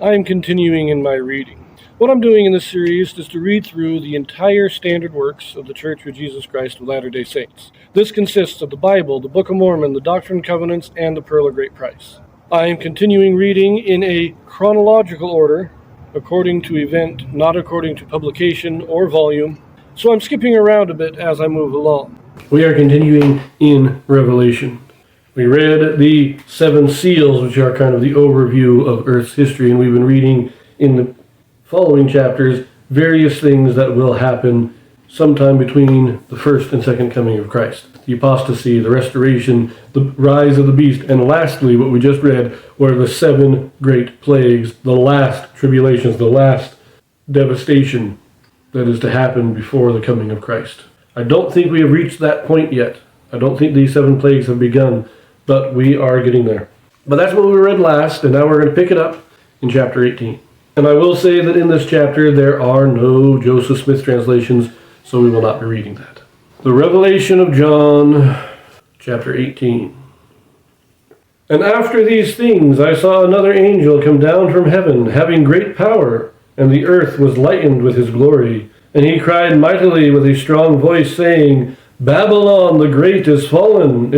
I am continuing in my reading. What I'm doing in this series is to read through the entire standard works of the Church of Jesus Christ of Latter-day Saints. This consists of the Bible, the Book of Mormon, the Doctrine and Covenants, and the Pearl of Great Price. I am continuing reading in a chronological order, according to event, not according to publication or volume, so I'm skipping around a bit as I move along. We are continuing in Revelation. We read the 7 seals, which are kind of the overview of Earth's history, and we've been reading in the following chapters various things that will happen sometime between the first and second coming of Christ. The apostasy, the restoration, the rise of the beast, and lastly, what we just read, were the 7 great plagues, the last tribulations, the last devastation that is to happen before the coming of Christ. I don't think we have reached that point yet. I don't think these 7 plagues have begun, but we are getting there. But that's what we read last, and now we're going to pick it up in chapter 18. And I will say that in this chapter there are no Joseph Smith translations, so we will not be reading that. The Revelation of John, chapter 18. And after these things I saw another angel come down from heaven, having great power, and the earth was lightened with his glory. And he cried mightily with a strong voice, saying, Babylon the great is fallen,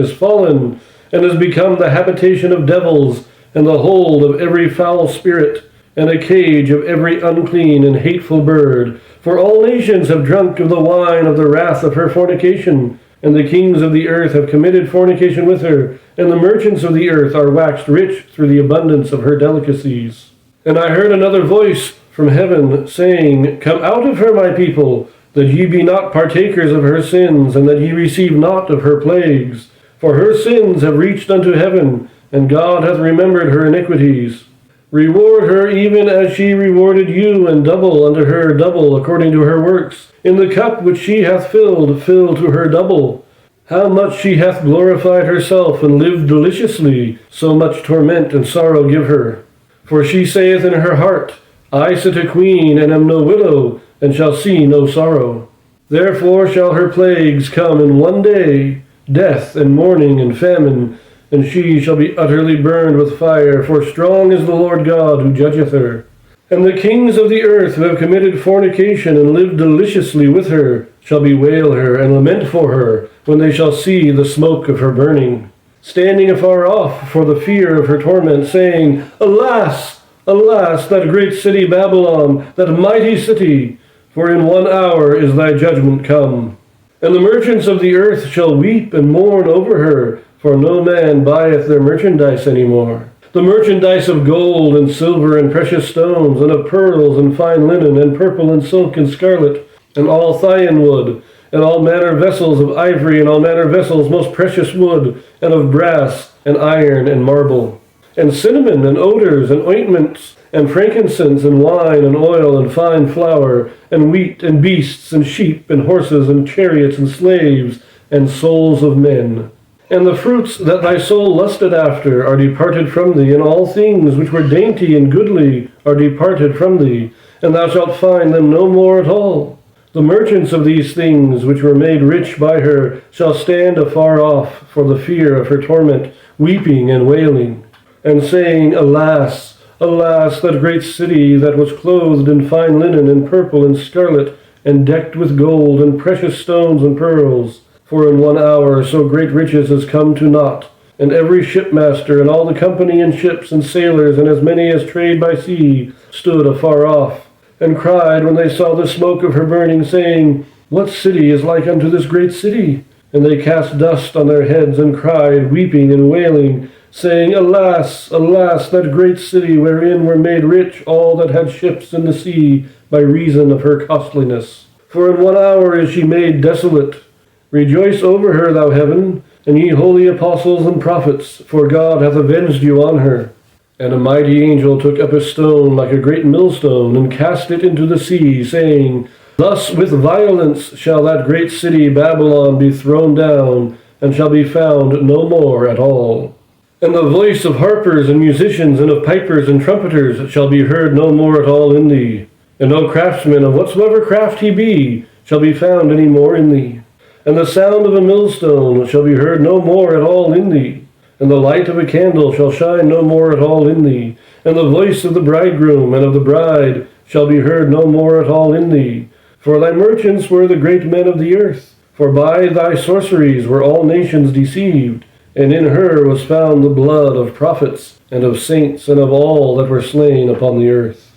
and has become the habitation of devils, and the hold of every foul spirit, and a cage of every unclean and hateful bird. For all nations have drunk of the wine of the wrath of her fornication, and the kings of the earth have committed fornication with her, and the merchants of the earth are waxed rich through the abundance of her delicacies. And I heard another voice from heaven, saying, Come out of her, my people, that ye be not partakers of her sins, and that ye receive not of her plagues. For her sins have reached unto heaven, and God hath remembered her iniquities. Reward her even as she rewarded you, and double unto her double according to her works. In the cup which she hath filled, fill to her double. How much she hath glorified herself, and lived deliciously, so much torment and sorrow give her. For she saith in her heart, I sit a queen, and am no widow, and shall see no sorrow. Therefore shall her plagues come in one day, death and mourning and famine, and she shall be utterly burned with fire, for strong is the Lord God who judgeth her. And the kings of the earth who have committed fornication and lived deliciously with her shall bewail her and lament for her when they shall see the smoke of her burning, standing afar off for the fear of her torment, saying, Alas, alas, that great city Babylon, that mighty city, for in 1 hour is thy judgment come. And the merchants of the earth shall weep and mourn over her, for no man buyeth their merchandise any more. The merchandise of gold and silver and precious stones, and of pearls and fine linen, and purple and silk and scarlet, and all Thyine wood, and all manner vessels of ivory, and all manner vessels most precious wood, and of brass, and iron, and marble, and cinnamon, and odors, and ointments, and frankincense, and wine, and oil, and fine flour, and wheat, and beasts, and sheep, and horses, and chariots, and slaves, and souls of men. And the fruits that thy soul lusted after are departed from thee, and all things which were dainty and goodly are departed from thee, and thou shalt find them no more at all. The merchants of these things which were made rich by her shall stand afar off for the fear of her torment, weeping and wailing, and saying, Alas, alas, that great city that was clothed in fine linen and purple and scarlet, and decked with gold and precious stones and pearls. For in 1 hour so great riches is come to naught, and every shipmaster and all the company in ships and sailors and as many as trade by sea stood afar off, and cried when they saw the smoke of her burning, saying, What city is like unto this great city? And they cast dust on their heads and cried, weeping and wailing, saying, Alas, alas, that great city wherein were made rich all that had ships in the sea by reason of her costliness. For in 1 hour is she made desolate. Rejoice over her, thou heaven, and ye holy apostles and prophets, for God hath avenged you on her. And a mighty angel took up a stone like a great millstone, and cast it into the sea, saying, Thus with violence shall that great city Babylon be thrown down, and shall be found no more at all. And the voice of harpers and musicians, and of pipers and trumpeters, shall be heard no more at all in thee. And no craftsman of whatsoever craft he be shall be found any more in thee. And the sound of a millstone shall be heard no more at all in thee. And the light of a candle shall shine no more at all in thee, and the voice of the bridegroom and of the bride shall be heard no more at all in thee. For thy merchants were the great men of the earth, for by thy sorceries were all nations deceived, and in her was found the blood of prophets, and of saints, and of all that were slain upon the earth.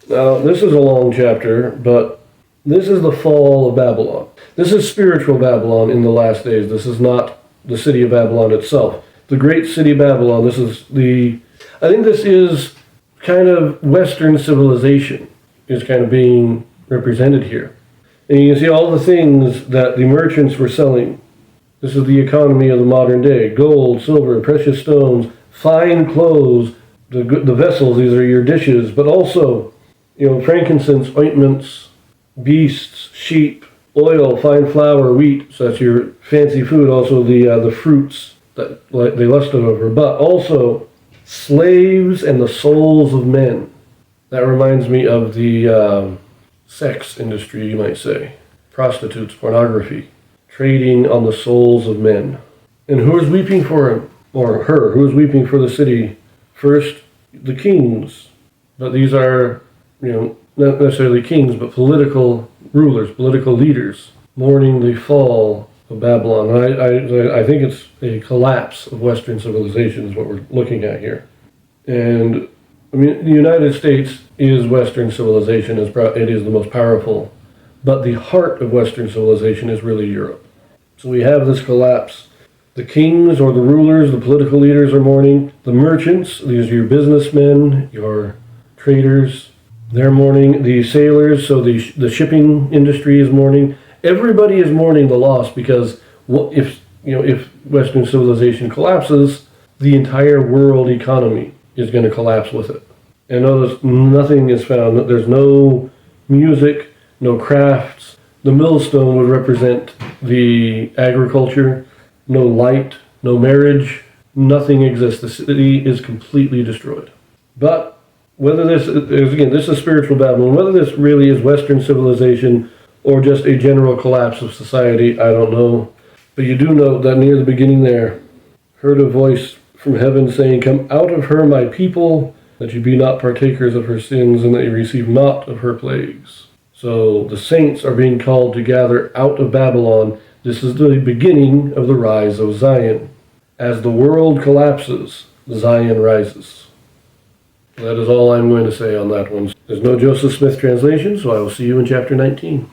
Now, this is a long chapter, but this is the fall of Babylon. This is spiritual Babylon in the last days. This is not the city of Babylon itself. The great city of Babylon, I think this is kind of Western civilization is kind of being represented here. And you can see all the things that the merchants were selling. This is the economy of the modern day. Gold, silver, precious stones, fine clothes, the vessels, these are your dishes, but also, frankincense, ointments, beasts, sheep, oil, fine flour, wheat, so that's your fancy food, also the fruits that they lusted over, but also slaves and the souls of men. That reminds me of the sex industry, you might say. Prostitutes, pornography, trading on the souls of men. And who is weeping for him, or her? Who is weeping for the city? First, the kings. But these are, not necessarily kings, but political rulers, political leaders, mourning the fall of Babylon. And I think it's a collapse of Western civilization is what we're looking at here. And the United States is Western civilization. It is the most powerful. But the heart of Western civilization is really Europe. So we have this collapse. The kings or the rulers, the political leaders are mourning. The merchants, these are your businessmen, your traders, they're mourning. The sailors, so the shipping industry is mourning. Everybody is mourning the loss because if Western civilization collapses, the entire world economy is going to collapse with it. And notice nothing is found. There's no music, no crafts. The millstone would represent the agriculture. No light, no marriage. Nothing exists. The city is completely destroyed. But whether this is spiritual Babylon, whether this really is Western civilization or just a general collapse of society, I don't know. But you do know that near the beginning there, heard a voice from heaven saying, "Come out of her, my people, that you be not partakers of her sins, and that you receive not of her plagues." So the saints are being called to gather out of Babylon. This is the beginning of the rise of Zion. As the world collapses, Zion rises. That is all I'm going to say on that one. There's no Joseph Smith translation, so I will see you in chapter 19.